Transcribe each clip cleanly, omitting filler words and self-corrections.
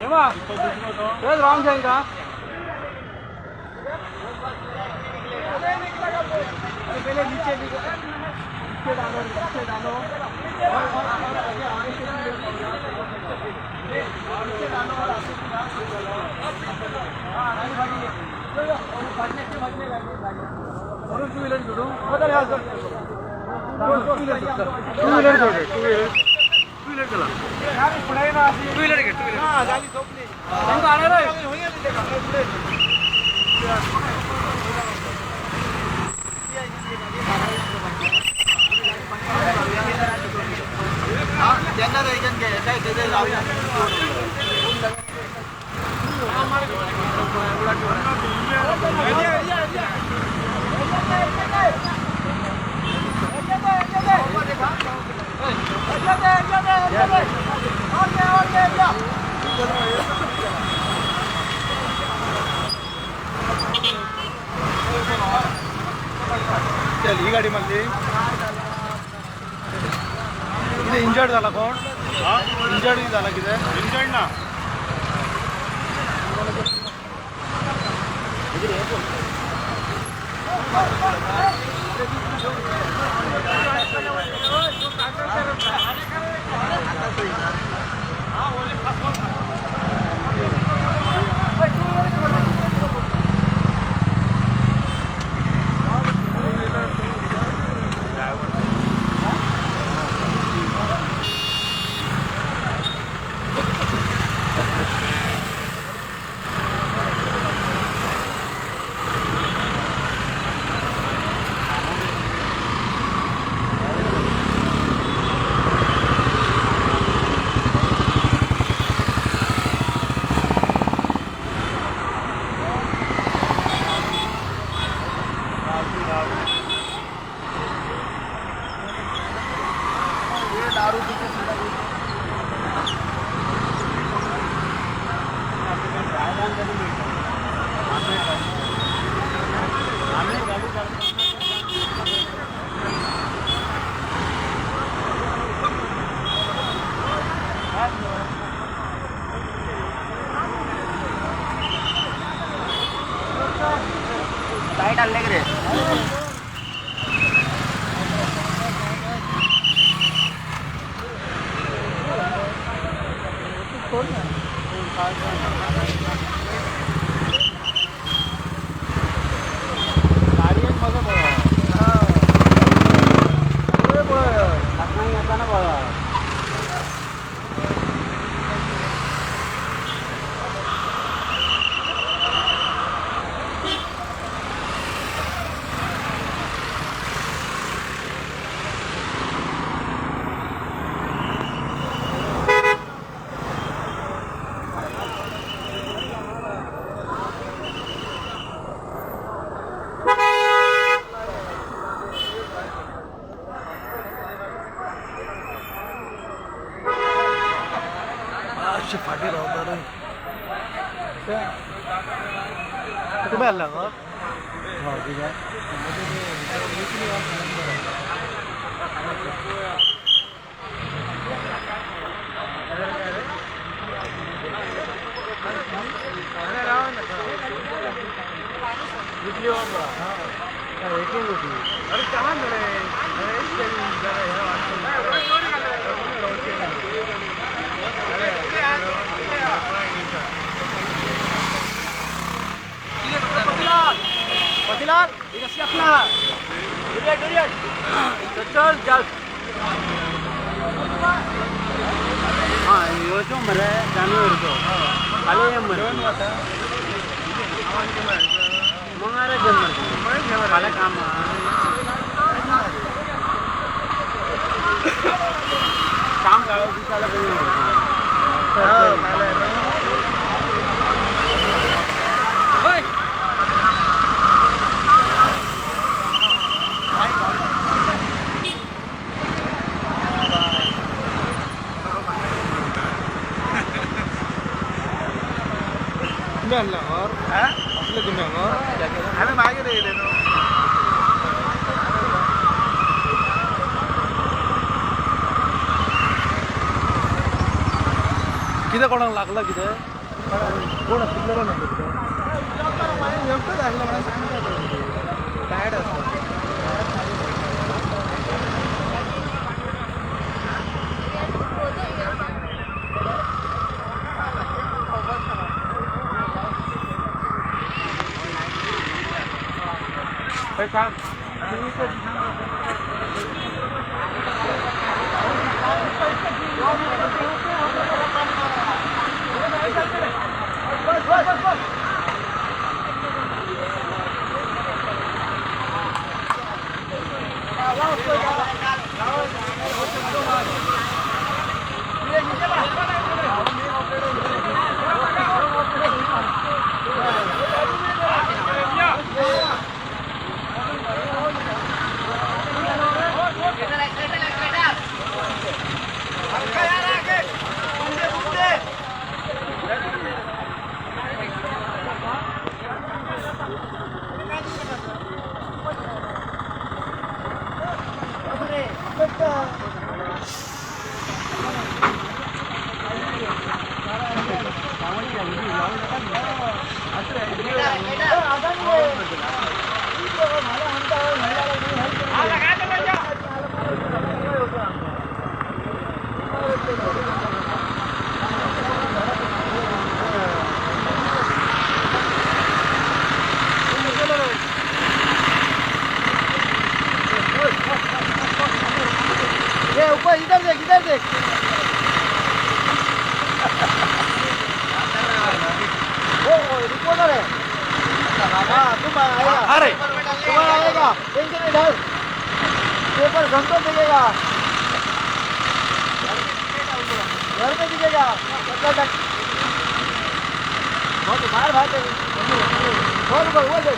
Wrong जाएगा पहले नीचे डालो टू व्हीलर जोडू चल ही गाडी मधली किती इंजर्ड झाला कोण इंजर्ड झाला किती इंजर्ड ना लाइट आले रे फाटी राहणार तुम्ही आला का हो ठीक आहे वेटिंग होती अरे कहाँ मिले Patilan, ini siap nak. Durian. Betul, jauh. Yo cuma mere, Januar itu. Kali yang mana? Mengarah Januar. Kali kama. Kam kalau bisa lebih. और हमें मागे दे लेनो किती कोणाला लागला किती कोण असतं टायर्ड असतं ऊपर इधर देख रिपोर्टर है तुम आएगा अरे तुम्हारा आएगा टेंशन नहीं डाल पेपर घंटों मिलेगा घर में दिखेगा बहुत बाहर भागते बहुत वो दे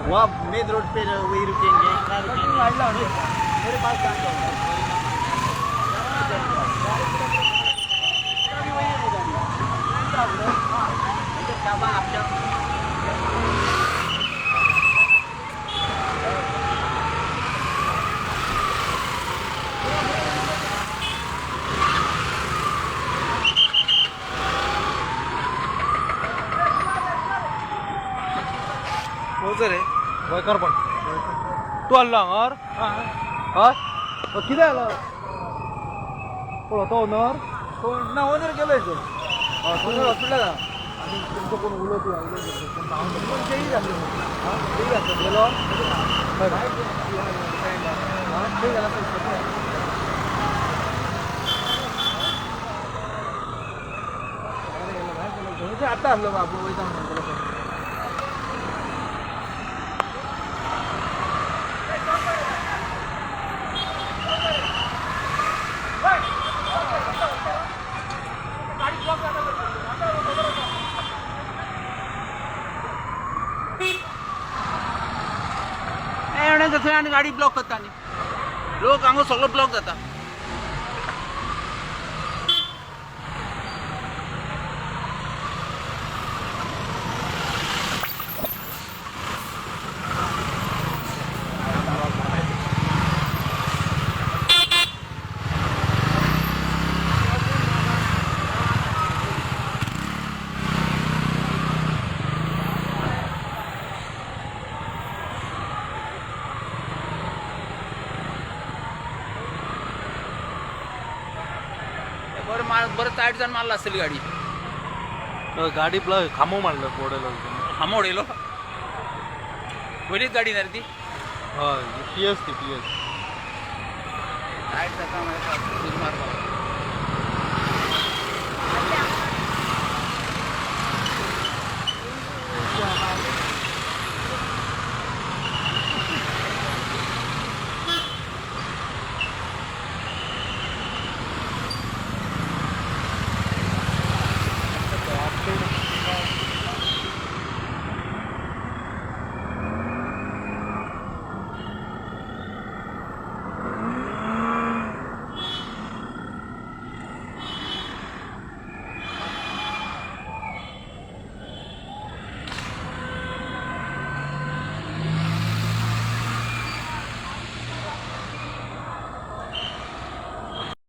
वहाँ मेन रोड पे वही रुकेंगे मेरे पास गावचं रे गोंयकार पण तूं आहलो हांगार हय कितें जालो कोण होतो ओनर ना ओनर गेलोय तो ओनर हॉस्पिटलाक आनी तुमचो कोण उलयत तेही जाल्लो तेही जाता गेलो खंय गेला आतां आहलो बाबू वयता म्हणून थंय आनी गाडी ब्लॉक करता न्ही लोक हांगा सगळो ब्लॉक जाता बरं टायट जावन मारला आसतली गाडी गाडी खांबो मारलो पडलो हांबो उडयलो पयलीच गाडी ना रे ती हय पीएस ती पीएस टायट जाता मारपाक